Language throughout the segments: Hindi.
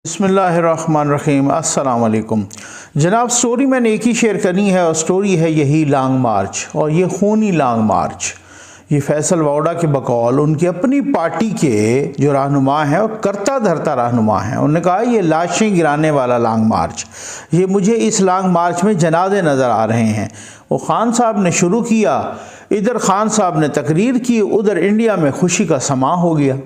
बिस्मिल्लाहिर्रहमानिर्रहीम अस्सलाम वालेकुम जनाब। स्टोरी मैंने एक ही शेयर करनी है और स्टोरी है यही लॉन्ग मार्च और ये खूनी लॉन्ग मार्च। ये फैसल वाउडा के बकौल उनकी अपनी पार्टी के जो रहनुमा हैं और करता धरता रहनुमा हैं, उन्होंने कहा ये लाशें गिराने वाला लॉन्ग मार्च, ये मुझे इस लॉन्ग मार्च में जनाजे नज़र आ रहे हैं। वो खान साहब ने शुरू किया, इधर खान साहब ने तकरीर की, उधर इंडिया में खुशी का समा हो गया।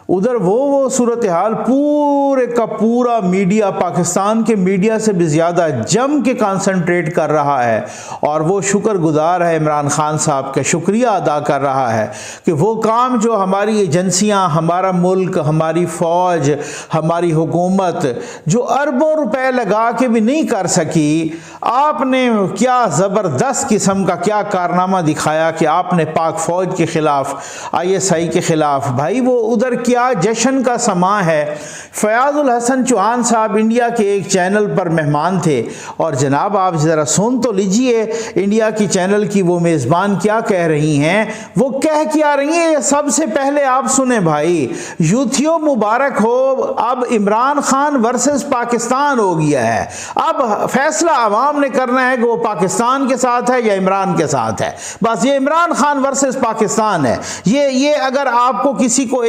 उधर वो सूरत हाल पूरे का पूरा मीडिया पाकिस्तान के मीडिया से भी ज़्यादा जम के कंसंट्रेट कर रहा है और वो शुक्रगुजार है इमरान खान साहब का, शुक्रिया अदा कर रहा है कि वो काम जो हमारी एजेंसियां, हमारा मुल्क, हमारी फ़ौज, हमारी हुकूमत जो अरबों रुपए लगा के भी नहीं कर सकी, आपने क्या ज़बरदस्त किस्म का क्या कारनामा दिखाया कि आपने पाक फ़ौज के ख़िलाफ़, ISI के ख़िलाफ़, भाई वो उधर क्या जश्न का समा है। फयाजुल हसन चौहान साहब इंडिया के एक चैनल पर मेहमान थे और जनाब आप ज़रा सुन तो लीजिए इंडिया की चैनल की वो मेज़बान क्या कह रही हैं, वो कह क्या रही हैं। सबसे पहले आप सुने भाई, यूथियों मुबारक हो, अब इमरान खान वर्सेस पाकिस्तान हो गया है। अब फैसला आवाम ने करना है कि वो पाकिस्तान के साथ है या इमरान के साथ है। बस ये इमरान खान वर्सेस पाकिस्तान है। ये अगर आपको किसी को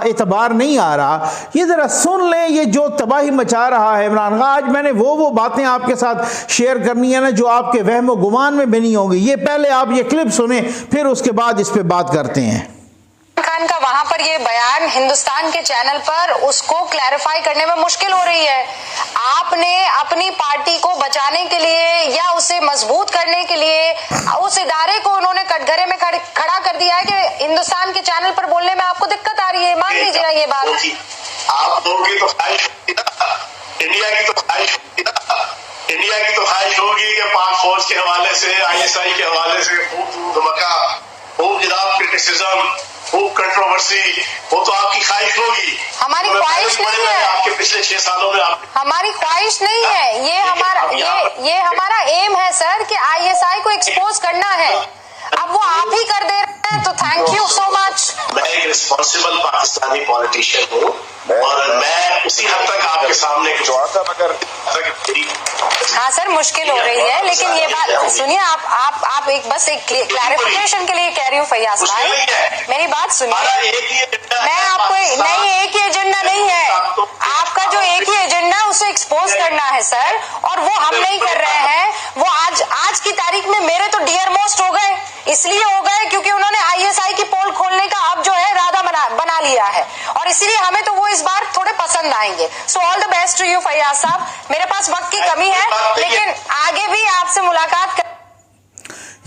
एतबार नहीं आ रहा, ये जरा सुन लें, ये जो तबाही मचा रहा है इमरान खान। आज मैंने वो बातें आपके साथ शेयर करनी है ना जो आपके वहम व गुमान में भी नहीं होंगी। ये पहले आप ये क्लिप सुने, फिर उसके बाद इस पे बात करते हैं। खान का वहां पर ये बयान हिंदुस्तान के चैनल पर, उसको क्लैरिफाई करने में मुश्किल हो रही है। आपने अपनी पार्टी को बचाने के लिए या उसे मजबूत करने के लिए उस इदारे को उन्होंने कटघरे में खड़ा कर दिया है कि हिंदुस्तान के चैनल पर बोलने में आपको दिक्कत आ रही है। मान लीजिए ना ये बात, आप लोगों की तो ख्वाहिश होगी ना, इंडिया की तो ख्वाहिश होगी ना, इंडिया की तो ख्वाहिश होगी कि पाक फौज के हवाले से, ISI के हवाले से खूब धमाका, खूब जनाब क्रिटिसिज्म, खूब कंट्रोवर्सी, वो तो आपकी ख्वाहिश होगी। हमारी ख्वाहिश नहीं है। आपके पिछले 6 सालों में हमारी ख्वाहिश नहीं है। ये हमारा एम है सर कि ISI को एक्सपोज करना है। अब वो आप ही कर दे रहे हैं तो थैंक यू सो मच। मैं एक रिस्पॉन्सिबल पाकिस्तानी पॉलिटिशियन हूँ और मैं उसी हद तक आपके सामने हाँ सर, मुश्किल हो रही है, लेकिन ये बात सुनिए, आप एक बस एक क्लैरिफिकेशन के लिए कह रही हूँ फैयाज भाई, मेरी बात सुनिए। मैं आपको नहीं, एक ही एजेंडा नहीं है आपका, जो एक ही एजेंडा उसे एक्सपोज करना है सर, और वो हम नहीं कर रहे हैं। वो आज की तारीख में मेरे तो डियर मोस्ट हो गए, इसलिए हो गए क्योंकि उन्होंने ISI की पोल खोलने का अब जो है इरादा बना लिया है और इसीलिए हमें तो वो इस बार थोड़े पसंद आएंगे। So all the best to you Faiyaz साहब। मेरे पास वक्त की कमी है, लेकिन आगे भी आपसे मुलाकात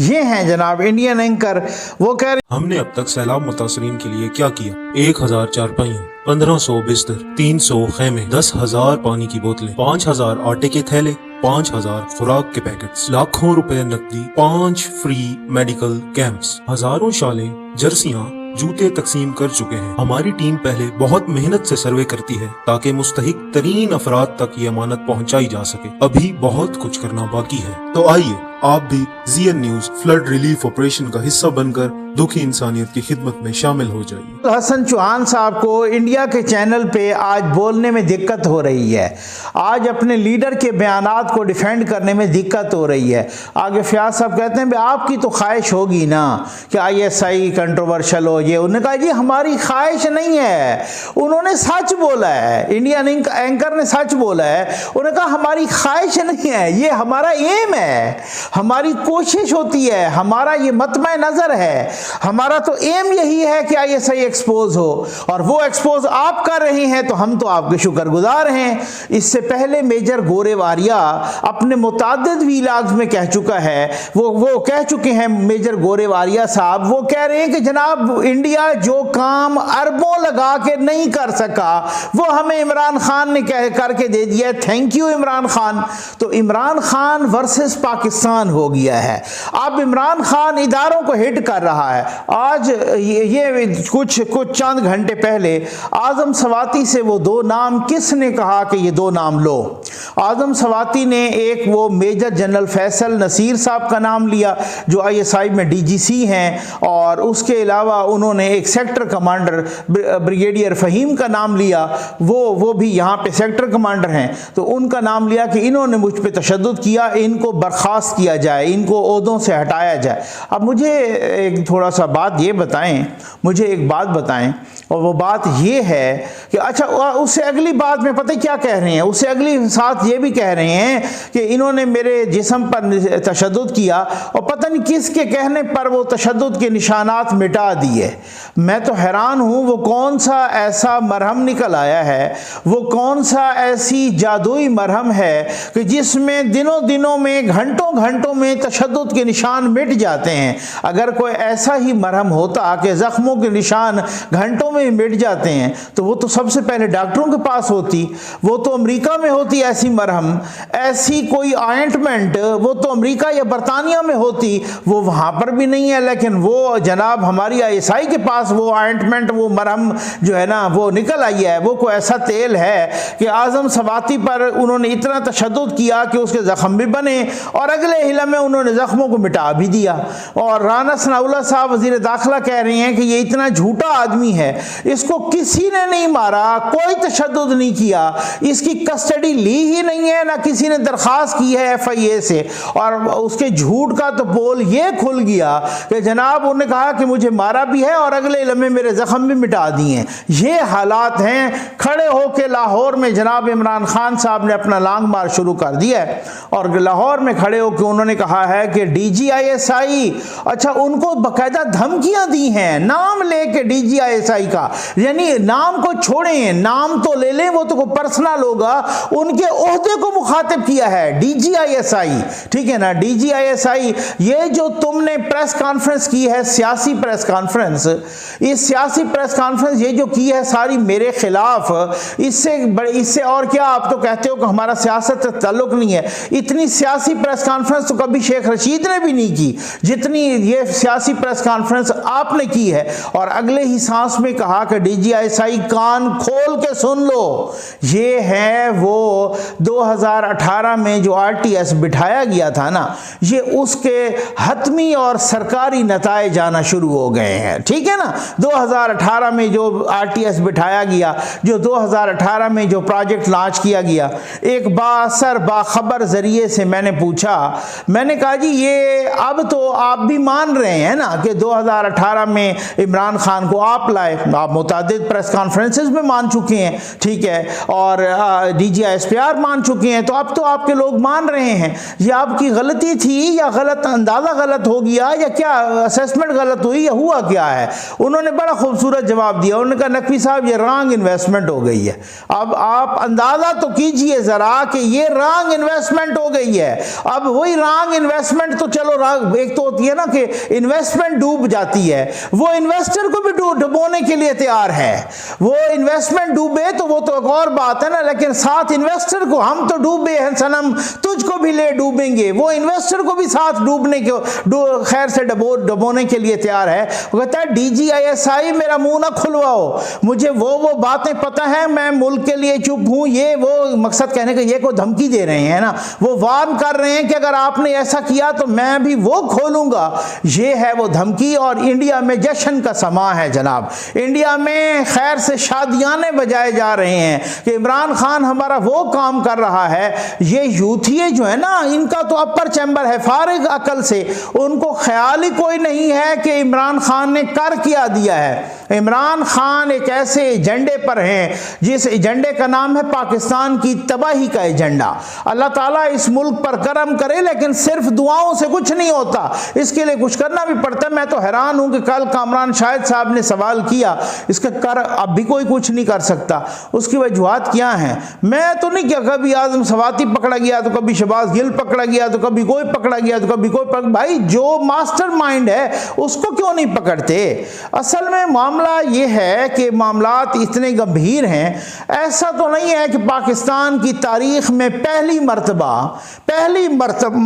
ये हैं जनाब इंडियन एंकर, वो कह रहे हमने अब तक सैलाब मुतासरीन के लिए क्या किया। 1000 चारपाइयाँ, 1500 बिस्तर, 300 खेमे, 10,000 पानी की बोतलें, 5,000 आटे के थैले, 5,000 खुराक के पैकेट्स, लाखों रुपए नकदी, 5 फ्री मेडिकल कैंप्स, हजारों शालें, जर्सियां, जूते तकसीम कर चुके हैं। हमारी टीम पहले बहुत मेहनत से सर्वे करती है ताकि मुस्तहिक तरीन अफराद तक ये अमानत पहुंचाई जा सके। अभी बहुत कुछ करना बाकी है, तो आइए आप भी ZN news flood relief operation का हिस्सा बनकर दुखी इंसानियत की खिदमत में शामिल हो जाइए। हसन चौहान साहब को इंडिया के चैनल पे आज बोलने में दिक्कत हो रही है, आज अपने लीडर के बयानात को डिफेंड करने में दिक्कत हो रही है। आगे फयाज साहब कहते हैं आपकी तो ख्वाहिश होगी ना कि ISI कंट्रोवर्शियल हो, ये उन्होंने कहा जी हमारी ख्वाहिश नहीं है। उन्होंने सच बोला है, इंडियन एंकर ने सच बोला है। उन्होंने कहा हमारी ख्वाहिश नहीं है, ये हमारा एम है, हमारी कोशिश होती है, हमारा ये मतमे नज़र है, हमारा तो एम यही है कि ISI एक्सपोज हो और वो एक्सपोज आप कर रहे हैं तो हम तो आपके शुक्रगुजार हैं। इससे पहले मेजर गोरेवारिया अपने मुतादिद व्लॉग्स में कह चुका है, वो कह चुके हैं मेजर गोरेवारिया साहब, वो कह रहे हैं कि जनाब इंडिया जो काम अरबों लगा के नहीं कर सका वो हमें इमरान खान ने करके दे दिया। Thank you Imran Khan. तो इमरान खान वर्सेस पाकिस्तान आसान हो गया है। अब इमरान खान इदारों को हिट कर रहा है। आज ये कुछ चंद घंटे पहले आजम सवाती से वो दो नाम किसने कहा कि ये दो नाम लो? आजम सवाती ने एक वो मेजर जनरल फैसल नसीर साहब का नाम लिया जो ISI में DGC हैं, और उसके अलावा उन्होंने एक सेक्टर कमांडर ब्रिगेडियर फ़हीम का नाम लिया, वो भी यहाँ पे सेक्टर कमांडर हैं, तो उनका नाम लिया कि इन्होंने मुझ पे तशद्दुद किया, इनको बर्खास्त किया जाए, इनको ओहदों से हटाया जाए। अब मुझे एक थोड़ा सा बात ये बताएं, मुझे एक बात बताएं, और वो बात ये है कि अच्छा उससे अगली बात में पता क्या कह रहे हैं, उससे अगली साथ ये भी कह रहे हैं कि इन्होंने मेरे जिस्म पर तशद्दुद किया और पता नहीं किसके कहने पर वो तशद्दुद के निशानात मिटा दिए। मैं तो हैरान हूँ, वो कौन सा ऐसा मरहम निकल आया है, वो कौन सा ऐसी जादुई मरहम है कि जिसमें दिनों दिनों में घंटों घंटों में तशद्दुद के निशान मिट जाते हैं। अगर कोई ऐसा ही मरहम होता कि ज़ख्मों के निशान घंटों में मिट जाते हैं तो वो तो सबसे पहले डॉक्टरों के पास होती, वो तो अमेरिका में होती ऐसी मरहम, ऐसी कोई ऑइंटमेंट वो तो अमेरिका या बरतानिया में होती, वो वहाँ पर भी नहीं है। लेकिन वो जनाब हमारी ISI के पास वो ऑइंटमेंट, वो मरहम जो है ना वो निकल आई है। वो कोई ऐसा तेल है कि आजम सवाती पर उन्होंने इतना तशद्दुद किया कि उसके ज़ख्म भी बने और अगले हिला में उन्होंने ज़ख्मों को मिटा भी दिया। और राना सनाउल्लाह साहब वज़ीर दाखिला कह रहे हैं कि ये इतना झूठा आदमी है, इसको किसी ने नहीं मारा, कोई तशद्दुद नहीं किया, इसकी कस्टडी ली ही नहीं है, ना किसी ने दरख्वास्त की है FIA से। और उसके झूठ का तो पोल ये खुल गया कि जनाब उन्होंने कहा कि मुझे मारा भी है और अगले लम्हे मेरे जख्म भी मिटा दिए। ये हालात हैं। खड़े होकर लाहौर में जनाब इमरान खान साहब ने अपना लॉन्ग मार्च शुरू कर दिया है और लाहौर में खड़े होकर उन्होंने कहा है कि DG ISI, अच्छा उनको बाकायदा धमकियां दी हैं नाम लेके DG ISI का, यानी नाम को छोड़ें, नाम तो ले लें, वो तो कोई पर्सनल होगा, उनके ओहदे को मुखातिब किया है DG ISI, ठीक है ना। DG ISI, ये जो तुमने प्रेस कॉन्फ्रेंस की है, सियासी प्रेस कॉन्फ्रेंस, इस सियासी प्रेस कॉन्फ्रेंस ये जो की है सारी मेरे खिलाफ, इससे और क्या आप तो कहते हो कि हमारा सियासत से ताल्लुक नहीं है। इतनी सियासी प्रेस कॉन्फ्रेंस तो कभी शेख रशीद ने भी नहीं की जितनी ये सियासी प्रेस कॉन्फ्रेंस आपने की है। और अगले ही सांस में कहा कि DG ISI कान खोल के सुन लो, ये है वो 2018 में जो RTS बिठाया गया था ना, ये उसके हतमी और सरकारी नताए जाना शुरू हो गए हैं, ठीक है ना। 2018 में जो RTS बिठाया गया, जो 2018 में जो प्रोजेक्ट लॉन्च किया गया, एक बासर बाखबर जरिए से मैंने पूछा, मैंने कहा जी ये अब तो आप भी मान रहे हैं ना कि 2018 में इमरान खान को आप लाए, आप मुतादिद प्रेस कॉन्फ्रेंसेस में मान चुके हैं, ठीक है, और DG ISPR मान चुके हैं, तो अब तो आपके लोग मान रहे हैं। ये आपकी गलती थी या गलत अंदाज़ा गलत हो गया या क्या असेसमेंट गलत हुई या हुआ क्या है? उन्होंने बड़ा खूबसूरत जवाब दिया, उन्होंने कहा नकवी साहब ये रॉन्ग इन्वेस्टमेंट हो गई है। अब आप अंदाज़ा तो कीजिए ज़रा कि ये रॉन्ग इन्वेस्टमेंट हो गई है। अब वही रॉन्ग इन्वेस्टमेंट तो चलो एक तो होती है ना कि इन्वेस्टमेंट डूब जाती है, वो इन्वेस्टर को भी डुबोने के लिए तैयार है। वो इन्वेस्टमेंट डूबे तो वो तो एक और बात है ना, लेकिन साथ इन्वेस्टर को, हम तो डूबे हैं सनम, तुझको भी ले डूबेंगे, वो इन्वेस्टर को भी साथ डूबने के खैर से डुबोने के लिए तैयार है। वो कहता है DG ISI मेरा मुंह ना खुलवाओ, मुझे वो बातें पता है, मैं मुल्क के लिए चुप हूं। ये वो मकसद कहने का, ये को धमकी दे रहे हैं ना, वो वार्न कर रहे हैं कि अगर आपने ऐसा किया तो मैं भी वो खोलूंगा। ये है वो धमकी। और इंडिया में जश्न का समा है जनाब, इंडिया में खैर से शादियाने बजाए जा रहे हैं कि इमरान खान हमारा वो काम कर रहा है। ये यूथिये जो है ना, इनका तो अपर चैम्बर है, फारिग अकल से उनको ख्याल ही कोई नहीं है कि इमरान खान ने कर क्या दिया है। इमरान खान एक ऐसे एजेंडे पर हैं जिस एजेंडे का नाम है पाकिस्तान की तबाही का एजेंडा। अल्लाह ताला इस मुल्क पर करम करे, लेकिन सिर्फ दुआओं से कुछ नहीं होता, इसके लिए कुछ करना भी पड़ता है। मैं तो हैरान हूं कि कल कामरान शाहिद साहब ने सवाल किया, इसका कर अब भी कोई कुछ नहीं कर सकता। उसकी वजूहत क्या हैं? मैं तो नहीं क्या, कभी आजम सवाती पकड़ा गया तो कभी शहबाज गिल पकड़ा गया तो कभी कोई पकड़ा गया तो कभी कोई भाई जो मास्टरमाइंड है उसको क्यों नहीं पकड़ते? असल में मामला ये है कि मामलात इतने गंभीर हैं। ऐसा तो नहीं है कि पाकिस्तान की तारीख में पहली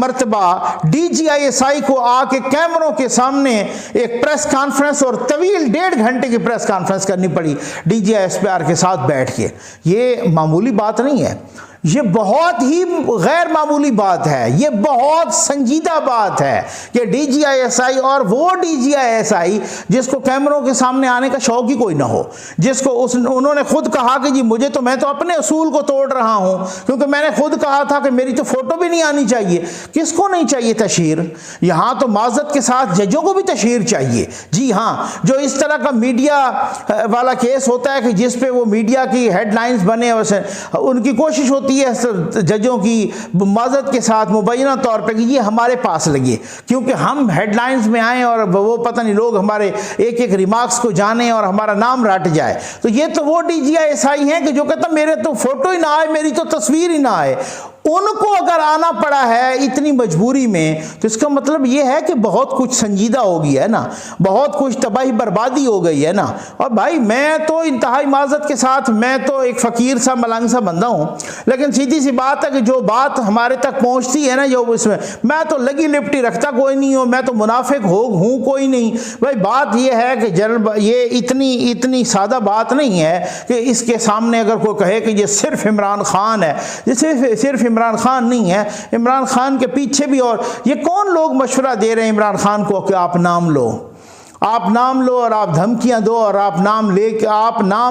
मर्तबा DGISI को आके कैमरों के सामने एक प्रेस कॉन्फ्रेंस और तवील 1.5 घंटे की प्रेस कॉन्फ्रेंस करनी पड़ी DGI-SPR के साथ बैठ के। ये मामूली बात नहीं है, ये बहुत ही गैर मामूली बात है, ये बहुत संजीदा बात है कि DGISI और वो DGISI जिसको कैमरों के सामने आने का शौक ही कोई ना हो, जिसको उन्होंने खुद कहा कि जी मुझे तो, मैं तो अपने असूल को तोड़ रहा हूं क्योंकि मैंने खुद कहा था कि मेरी तो फोटो भी नहीं आनी चाहिए। किसको नहीं चाहिए तशहीर? यहां तो माजरत के साथ जजों को भी तशहीर चाहिए। जी हां, जो इस तरह का मीडिया वाला केस होता है कि जिस पे वो मीडिया की हेडलाइंस बने, वैसे उनकी कोशिश होती जजों की माजरत के साथ मुबैना तौर पे कि ये हमारे पास लगे, क्योंकि हम हेडलाइंस में आए और वो पता नहीं लोग हमारे एक एक रिमार्क्स को जाने और हमारा नाम रट जाए। तो ये तो वो DGISI हैं कि जो कहता मेरे तो फोटो ही ना आए, मेरी तो तस्वीर ही ना आए। उनको अगर आना पड़ा है इतनी मजबूरी में, तो इसका मतलब ये है कि बहुत कुछ संजीदा हो गया है ना, बहुत कुछ तबाही बर्बादी हो गई है ना। और भाई मैं तो इंतहाई माजरत के साथ, मैं तो एक फ़कीर सा मलंग सा बंदा हूँ, लेकिन सीधी सी बात है कि जो बात हमारे तक पहुँचती है ना, जो इसमें मैं तो लगी लिपटी रखता कोई नहीं हूँ, मैं तो मुनाफिक हूँ कोई नहीं। भाई बात ये है कि जनरल ये इतनी सादा बात नहीं है कि इसके सामने अगर कोई कहे कि ये सिर्फ इमरान खान है, ये सिर्फ इमरान खान नहीं है, इमरान खान के पीछे भी और ये कौन लोग मशवरा दे रहे हैं इमरान खान को कि आप नाम लो, आप नाम लो और आप धमकियां दो और आप नाम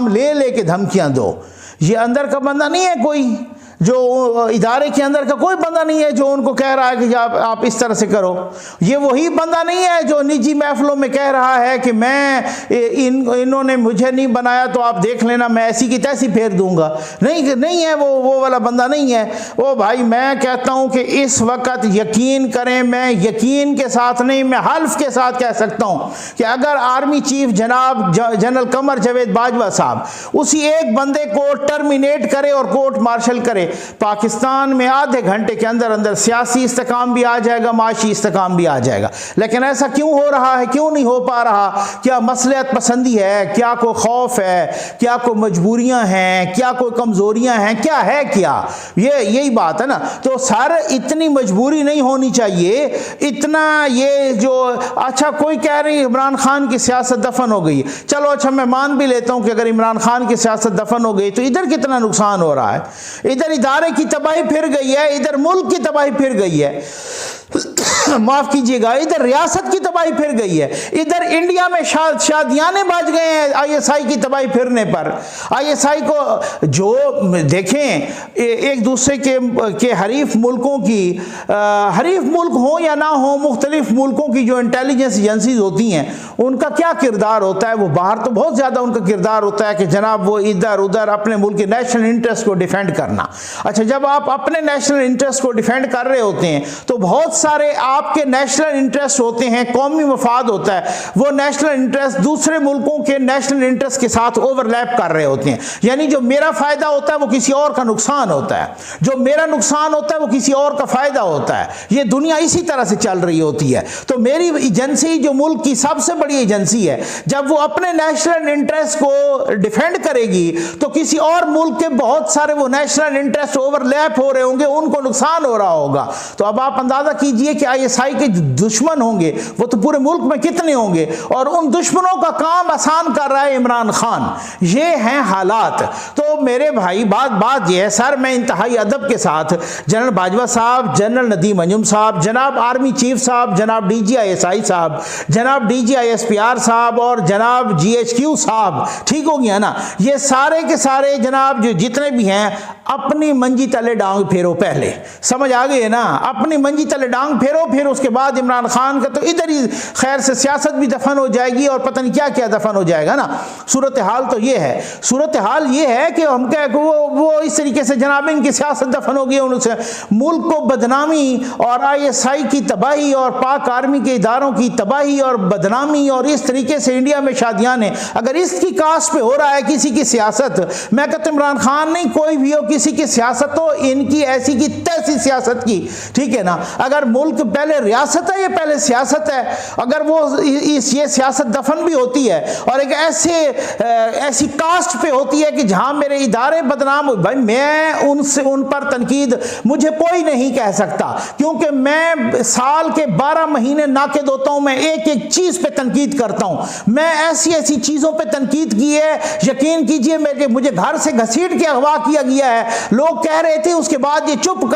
ले के धमकियां दो। ये अंदर का बंदा नहीं है कोई, जो इदारे के अंदर का कोई बंदा नहीं है जो उनको कह रहा है कि आप इस तरह से करो। ये वही बंदा नहीं है जो निजी महफिलों में कह रहा है कि मैं इन्होंने मुझे नहीं बनाया तो आप देख लेना, मैं ऐसी की तैसी फेर दूंगा। नहीं है, वो वाला बंदा नहीं है वो। भाई मैं कहता हूं कि इस वक्त यकीन करें, मैं यकीन के साथ नहीं, मैं हल्फ के साथ कह सकता हूं कि अगर आर्मी चीफ जनाब जनरल कमर जावेद बाजवा साहब उसी एक बंदे को टर्मिनेट करे और कोर्ट मार्शल करे, पाकिस्तान में आधे घंटे के अंदर अंदर सियासी इस्तेकाम भी आ जाएगा, माशी इस्तेकाम भी आ जाएगा। लेकिन ऐसा क्यों हो रहा है, क्यों नहीं हो पा रहा? क्या मसलियत पसंदी है, क्या कोई खौफ है, क्या कोई मजबूरियां हैं, क्या कोई कमजोरियां हैं, क्या है, क्या यही बात है ना। तो सर इतनी मजबूरी नहीं होनी चाहिए, इतना ये जो अच्छा कोई कह रही है इमरान खान की सियासत दफन हो गई, चलो अच्छा मैं मान भी लेता हूं कि अगर इमरान खान की सियासत दफन हो गई तो इधर कितना नुकसान हो रहा है, इधर इदारे की तबाही फिर गई है, इधर मुल्क की तबाही फिर गई है, माफ कीजिएगा इधर रियासत की तबाही फिर गई है, इधर इंडिया में शादियाने बज गए हैं ISI की तबाही फिरने पर। ISI को जो देखें एक दूसरे के हरीफ मुल्कों की, हरीफ मुल्क हो या ना हो, मुख्तलिफ मुल्कों की जो इंटेलिजेंस एजेंसीज होती हैं उनका क्या किरदार होता है, वो बाहर तो बहुत ज़्यादा उनका किरदार होता है कि जनाब वो इधर उधर अपने मुल्क के नेशनल इंटरेस्ट को डिफेंड करना। अच्छा जब आप अपने नेशनल इंटरेस्ट को डिफेंड कर रहे होते हैं तो बहुत सारे आपके नेशनल इंटरेस्ट होते हैं, कौमी मफाद होता है, वो नेशनल इंटरेस्ट दूसरे मुल्कों के नेशनल इंटरेस्ट के साथ ओवरलैप कर रहे होते हैं। यानी जो मेरा फायदा होता है वो किसी और का नुकसान होता है, जो मेरा नुकसान होता है वो किसी और का फायदा होता है। ये दुनिया इसी तरह से चल रही होती है। तो मेरी एजेंसी जो मुल्क की सबसे बड़ी एजेंसी है, जब वो अपने नेशनल इंटरेस्ट को डिफेंड करेगी तो किसी और मुल्क के बहुत सारे वो नेशनल इंटरेस्ट ओवरलैप हो रहे होंगे, उनको नुकसान हो रहा होगा। तो अब आप अंदाजा कीजिए कि ISI के दुश्मन होंगे वो तो पूरे मुल्क में कितने होंगे, और उन दुश्मनों का काम आसान कर रहा है इमरान खान। ये हैं हालात। तो मेरे भाई बात ये है सर, मैं इंतहाई अदब के साथ जनरल बाजवा साहब, जनरल नदीम अंजुम साहब, जनाब आर्मी चीफ साहब, जनाब DGISI साहब, जनाब DGI-SPR साहब और जनाब GHQ साहब, ठीक हो गया ना, ये सारे के सारे जनाब जो जितने भी हैं अपनी मंजी तले डांग फेरो, पहले समझ आ गई है ना, अपनी मंजी तले डांग फेरो, फिर उसके बाद इमरान खान का तो इधर ही खैर से सियासत भी दफन हो जाएगी और पता नहीं क्या क्या दफन हो जाएगा ना। सूरत हाल तो ये है, सूरत हाल ये है कि हम क्या वो इस तरीके से जनाब इनकी सियासत दफन हो गई, उनसे मुल्क को बदनामी और ISI की तबाही और पाक आर्मी के इदारों की तबाही और बदनामी और इस तरीके से इंडिया में शादियां ने, अगर इसकी कास पे हो रहा है किसी की सियासत, मैं कहता हूं इमरान खान नहीं कोई भी हो, किसी की सियासत हो, इनकी ऐसी की तैसी सियासत की, ठीक है ना। अगर अगर मुल्क पहले रियासत है, ये पहले सियासत है, अगर वो ये सियासत दफन भी होती है और एक ऐसी कास्ट पे होती है कि जहां मेरे इदारे बदनाम हो, भाई मैं उन पर तनकीद मुझे कोई नहीं कह सकता, क्योंकि मैं साल के 12 महीने नाके धोता हूं, मैं एक एक चीज पे तनकीद करता हूं। मैं ऐसी ऐसी चीजों पे तनकीद की है, यकीन कीजिए मुझे घर से घसीट के अगवा किया गया है। लोग कह रहे थे उसके बाद ये चुप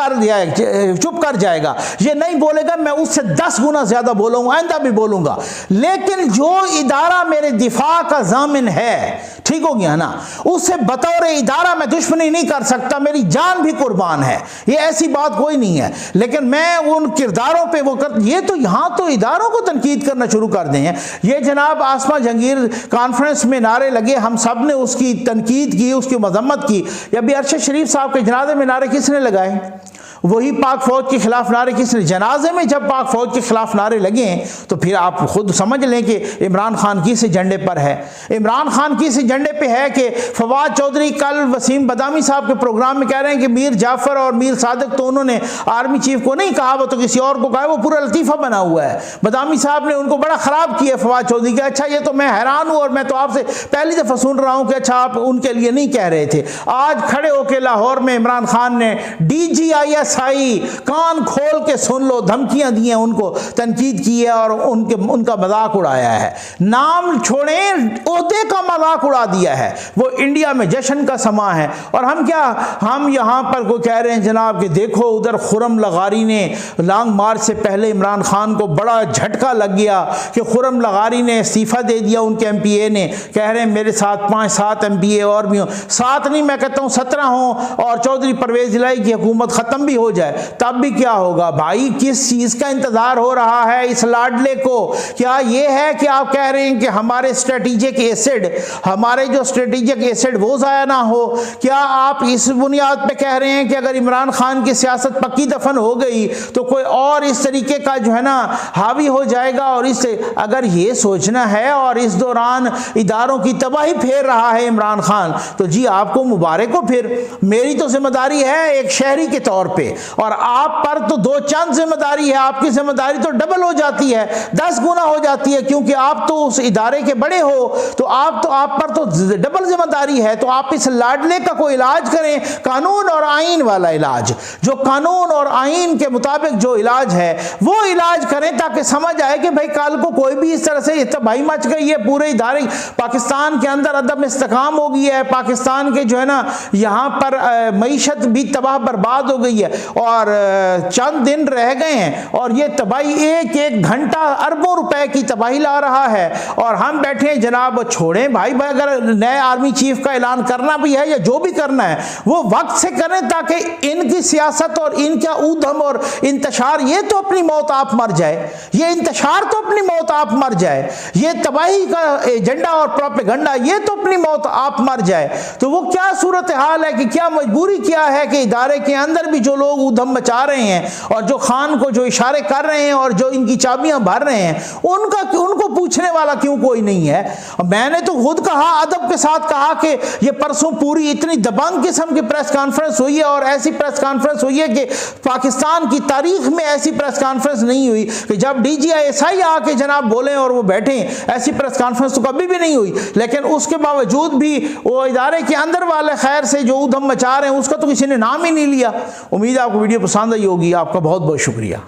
कर जाएगा, ये नहीं बोलेगा, मैं उससे 10 गुना ज्यादा बोलूंगा, आइंदा भी बोलूंगा। लेकिन जो इदारा मेरे दिफा का जामिन है, ठीक हो गया ना, उससे बतौर इदारा मैं दुश्मनी नहीं कर सकता, मेरी जान भी कुर्बान है, ये ऐसी बात कोई नहीं है। लेकिन मैं उन किरदारों पे ये तो यहां तो इदारों को तनकीद करना शुरू कर दें। ये जनाब आसमा जहांगीर कॉन्फ्रेंस में नारे लगे, हम सब ने उसकी तनकीद की, उसकी मजम्मत की। अभी अरशद शरीफ साहब के जनाजे में नारे किसने लगाए? वही पाक फौज के खिलाफ नारे किसने? जनाजे में जब पाक फौज के खिलाफ नारे लगे तो फिर आप खुद समझ लें कि इमरान खान किस एजेंडे पर है। इमरान खान किस एजेंडे पे है कि फवाद चौधरी कल वसीम बदामी साहब के प्रोग्राम में कह रहे हैं कि मीर जाफर और मीर सादिक तो उन्होंने आर्मी चीफ को नहीं कहा, वो तो किसी और को कहा, वो पूरा लतीफ़ा बना हुआ है। बदामी साहब ने उनको बड़ा ख़राब किया फवाद चौधरी का। अच्छा, ये तो मैं हैरान हूँ और मैं तो आपसे पहली दफ़ा सुन रहा हूँ कि अच्छा आप उनके लिए नहीं कह रहे थे। आज खड़े होकर लाहौर में इमरान खान ने DGIS कान खोल के सुन लो, धमकियां दी हैं, उनको तनकीद की है और उनका मजाक उड़ाया है। नाम छोड़ें, ओहदे का मजाक उड़ा दिया है। वो इंडिया में जश्न का समा है और हम यहां पर को कह रहे हैं जनाब कि देखो उधर खुर्रम लगारी ने लॉन्ग मार्च से पहले इमरान खान को बड़ा झटका लग गया कि खुर्रम लगारी ने इस्तीफा दे दिया, उनके MPA ने। कह रहे हैं मेरे साथ 5-7 MPA और भी हो, 7 नहीं मैं कहता हूं 17 हो और चौधरी परवेज इलाही की हुकूमत खत्म भी हो जाए, तब भी क्या होगा भाई? किस चीज का इंतजार हो रहा है इस लाडले को? क्या ये है कि आप कह रहे हैं कि हमारे स्ट्रेटेजिक एसेड वो जाया ना हो? क्या आप इस बुनियाद पे कह रहे हैं कि अगर इमरान खान की सियासत पक्की दफन हो गई तो कोई और इस तरीके का जो है ना हावी हो जाएगा? और इससे अगर ये सोचना है और इस दौरान इदारों की तबाही फेर रहा है इमरान खान, तो जी आपको मुबारक हो। फिर मेरी तो जिम्मेदारी है एक शहरी के तौर पे, और आप पर तो 2 चंद जिम्मेदारी है, आपकी जिम्मेदारी तो डबल हो जाती है, 10 गुना हो जाती है, क्योंकि आप तो उस इदारे के बड़े हो, तो आप पर तो डबल जिम्मेदारी है। तो आप इस लाडले का कोई इलाज करें, कानून और आईन वाला इलाज, जो कानून और आईन के मुताबिक जो इलाज है वो इलाज करें, ताकि समझ आए कि भाई कल को कोई भी इस तरह से तबाही मच गई है पूरे इदारे, पाकिस्तान के अंदर अदम इस्तेकाम हो गई है, पाकिस्तान के जो है ना यहाँ पर मईशत भी तबाह बर्बाद हो गई है और चंद दिन रह गए हैं और ये तबाही एक घंटा अरबों रुपए की तबाही ला रहा है और हम बैठे हैं जनाब। छोड़ें भाई, अगर नए आर्मी चीफ का ऐलान करना भी है या जो भी करना है वो वक्त से करें, ताकि इनकी सियासत और इनका ऊधम और इंतशार, ये तो अपनी मौत आप मर जाए, ये इंतशार तो अपनी मौत आप मर जाए, ये तबाही का एजेंडा और प्रोपेगेंडा ये तो अपनी मौत आप मर जाए। तो वो क्या सूरत हाल है कि क्या मजबूरी क्या है कि इदारे के अंदर भी जो लोग ऊधम मचा रहे हैं और जो खान को जो इशारे कर रहे हैं और जो इनकी चाबियां भर रहे हैं, उनको पूछने वाला क्यों कोई नहीं है? मैंने तो खुद कहा, अदब के साथ कहा कि ये परसों पूरी इतनी दबंग किस्म की प्रेस कॉन्फ्रेंस हुई है और ऐसी प्रेस कॉन्फ्रेंस हुई है कि पाकिस्तान की तारीख में ऐसी प्रेस कॉन्फ्रेंस नहीं हुई कि जब DGISI आके जनाब बोले और वो बैठे, ऐसी प्रेस कॉन्फ्रेंस तो कभी भी नहीं हुई। लेकिन उसके बावजूद भी वो इदारे के अंदर वाले खैर से जो ऊधम मचा रहे हैं उसका तो किसी ने नाम ही नहीं लिया। उम्मीद है आपको वीडियो पसंद आई होगी। आपका बहुत बहुत शुक्रिया।